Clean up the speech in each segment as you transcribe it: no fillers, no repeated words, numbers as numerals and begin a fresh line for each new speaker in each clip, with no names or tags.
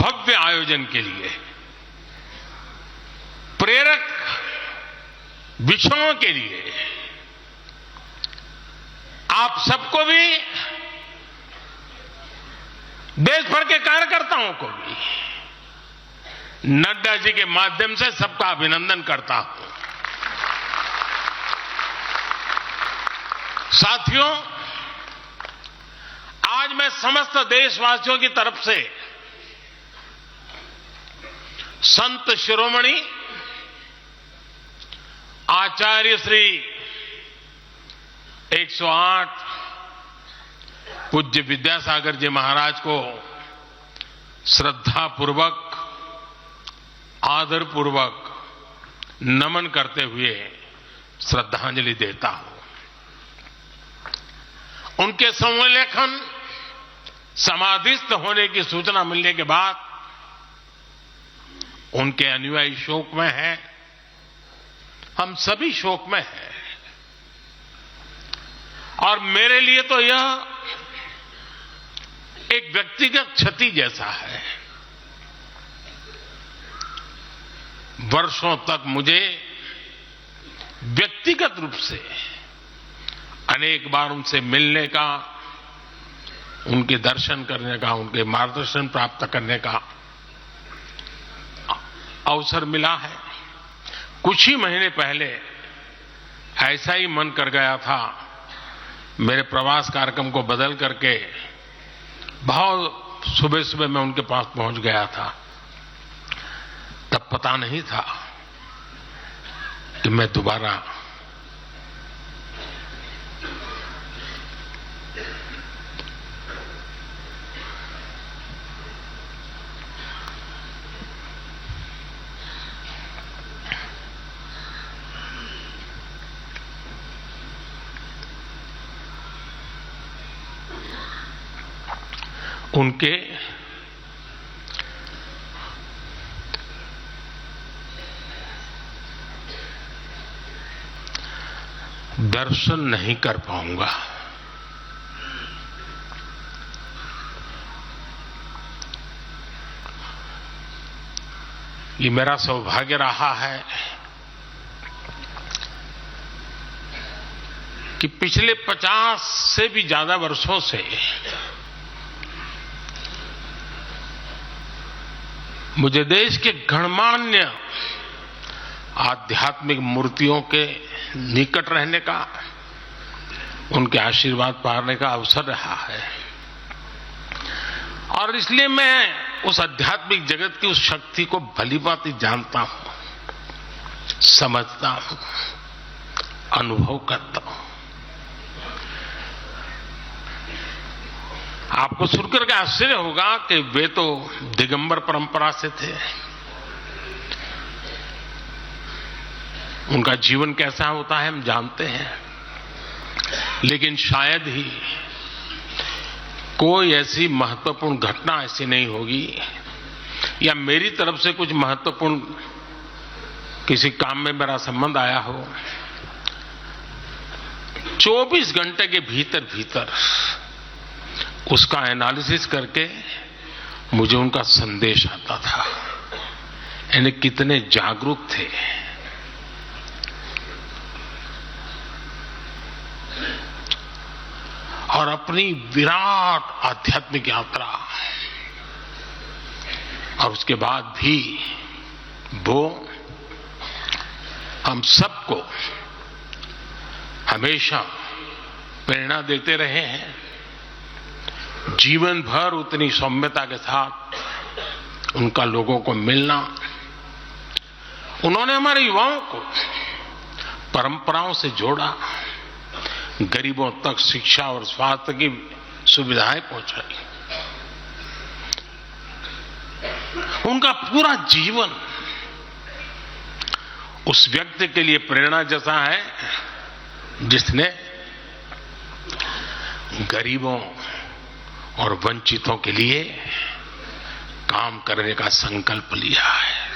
भव्य आयोजन के लिए, प्रेरक विषयों के लिए आप सबको भी, देश भर के कार्यकर्ताओं को भी नड्डा जी के माध्यम से सबका अभिनंदन करता हूं। साथियों, आज मैं समस्त देशवासियों की तरफ से संत शिरोमणि आचार्य श्री 108 पूज्य विद्यासागर जी महाराज को श्रद्धापूर्वक, आदरपूर्वक नमन करते हुए श्रद्धांजलि देता हूं। उनके संलेखन समाधिस्थ होने की सूचना मिलने के बाद उनके अनुयायी शोक में हैं, हम सभी शोक में हैं। और मेरे लिए तो यह एक व्यक्तिगत क्षति जैसा है। वर्षों तक मुझे व्यक्तिगत रूप से अनेक बार उनसे मिलने का, उनके दर्शन करने का, उनके मार्गदर्शन प्राप्त करने का अवसर मिला है। कुछ ही महीने पहले ऐसा ही मन कर गया था, मेरे प्रवास कार्यक्रम को बदल करके बहुत सुबह सुबह मैं उनके पास पहुंच गया था। तब पता नहीं था कि मैं दोबारा उनके दर्शन नहीं कर पाऊंगा। ये मेरा सौभाग्य रहा है कि पिछले 50 से भी ज्यादा वर्षों से मुझे देश के गणमान्य आध्यात्मिक मूर्तियों के निकट रहने का, उनके आशीर्वाद पाने का अवसर रहा है। और इसलिए मैं उस आध्यात्मिक जगत की उस शक्ति को भलीभांति जानता हूं, समझता हूं, अनुभव करता हूं। आपको सुनकर के आश्चर्य होगा कि वे तो दिगंबर परंपरा से थे। उनका जीवन कैसा होता है हम जानते हैं, लेकिन शायद ही कोई ऐसी महत्वपूर्ण घटना ऐसी नहीं होगी या मेरी तरफ से कुछ महत्वपूर्ण किसी काम में मेरा संबंध आया हो, 24 घंटे के भीतर भीतर उसका एनालिसिस करके मुझे उनका संदेश आता था। यानी कितने जागरूक थे। और अपनी विराट आध्यात्मिक यात्रा और उसके बाद भी वो हम सबको हमेशा प्रेरणा देते रहे हैं। जीवन भर उतनी सौम्यता के साथ उनका लोगों को मिलना, उन्होंने हमारे युवाओं को परंपराओं से जोड़ा, गरीबों तक शिक्षा और स्वास्थ्य की सुविधाएं पहुंचाई। उनका पूरा जीवन उस व्यक्ति के लिए प्रेरणा जैसा है जिसने गरीबों और वंचितों के लिए काम करने का संकल्प लिया है।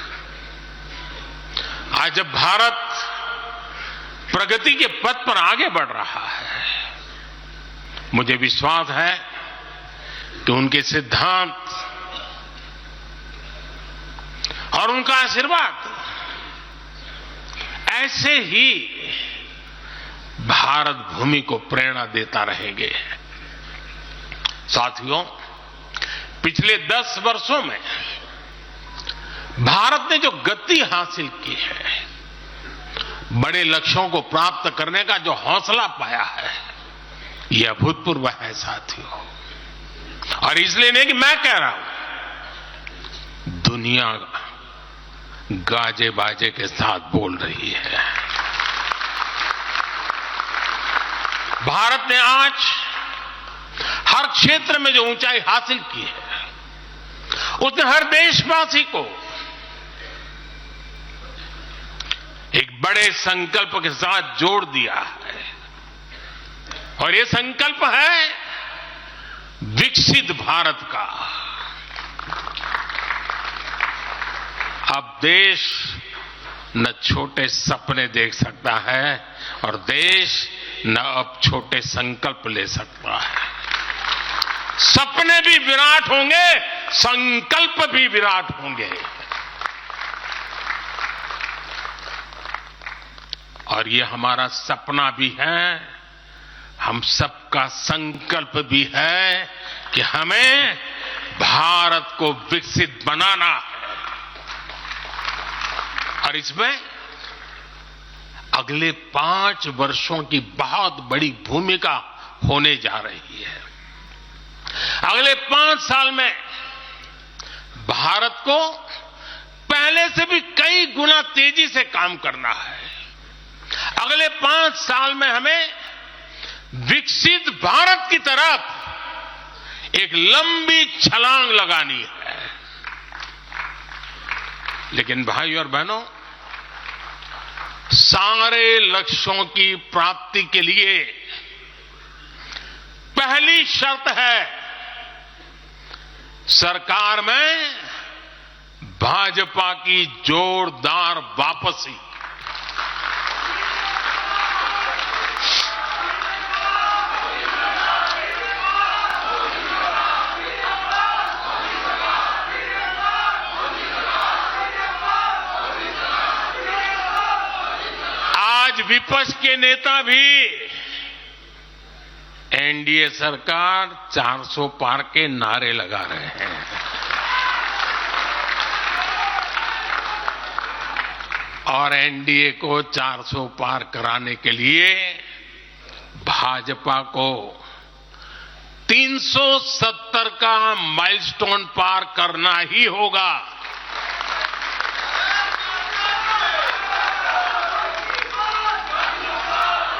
आज जब भारत प्रगति के पथ पर आगे बढ़ रहा है, मुझे विश्वास है कि उनके सिद्धांत और उनका आशीर्वाद ऐसे ही भारत भूमि को प्रेरणा देता रहेंगे। साथियों, पिछले 10 वर्षों में भारत ने जो गति हासिल की है, बड़े लक्ष्यों को प्राप्त करने का जो हौसला पाया है, यह अभूतपूर्व है साथियों। और इसलिए नहीं कि मैं कह रहा हूं, दुनिया गाजे बाजे के साथ बोल रही है। भारत ने आज हर क्षेत्र में जो ऊंचाई हासिल की है, उसने हर देशवासी को एक बड़े संकल्प के साथ जोड़ दिया है। और ये संकल्प है विकसित भारत का। अब देश न छोटे सपने देख सकता है और देश न अब छोटे संकल्प ले सकता है। सपने भी विराट होंगे, संकल्प भी विराट होंगे। और ये हमारा सपना भी है, हम सबका संकल्प भी है कि हमें भारत को विकसित बनाना है। और इसमें अगले 5 वर्षों की बहुत बड़ी भूमिका होने जा रही है। अगले 5 साल में भारत को पहले से भी कई गुना तेजी से काम करना है। अगले 5 साल में हमें विकसित भारत की तरफ एक लंबी छलांग लगानी है। लेकिन भाई और बहनों, सारे लक्ष्यों की प्राप्ति के लिए पहली शर्त है सरकार में भाजपा की जोरदार वापसी। आज विपक्ष के नेता भी एनडीए सरकार 400 पार के नारे लगा रहे हैं। और एनडीए को 400 पार कराने के लिए भाजपा को 370 का माइलस्टोन पार करना ही होगा।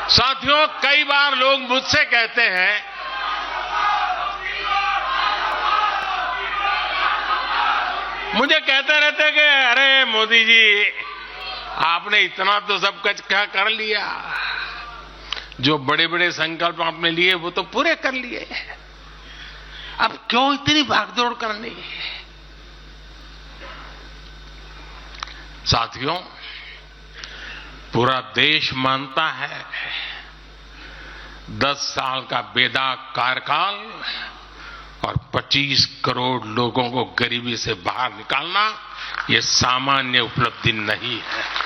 साथियों, कई बार लोग मुझसे कहते हैं मुझे कहते रहते कि अरे मोदी जी, आपने इतना तो सब कुछ कर लिया, जो बड़े बड़े संकल्प आपने लिए वो तो पूरे कर लिए, अब क्यों इतनी भागदौड़ करनी। साथियों, पूरा देश मानता है 10 साल का बेदाग कार्यकाल और 25 करोड़ लोगों को गरीबी से बाहर निकालना ये सामान्य उपलब्धि नहीं है।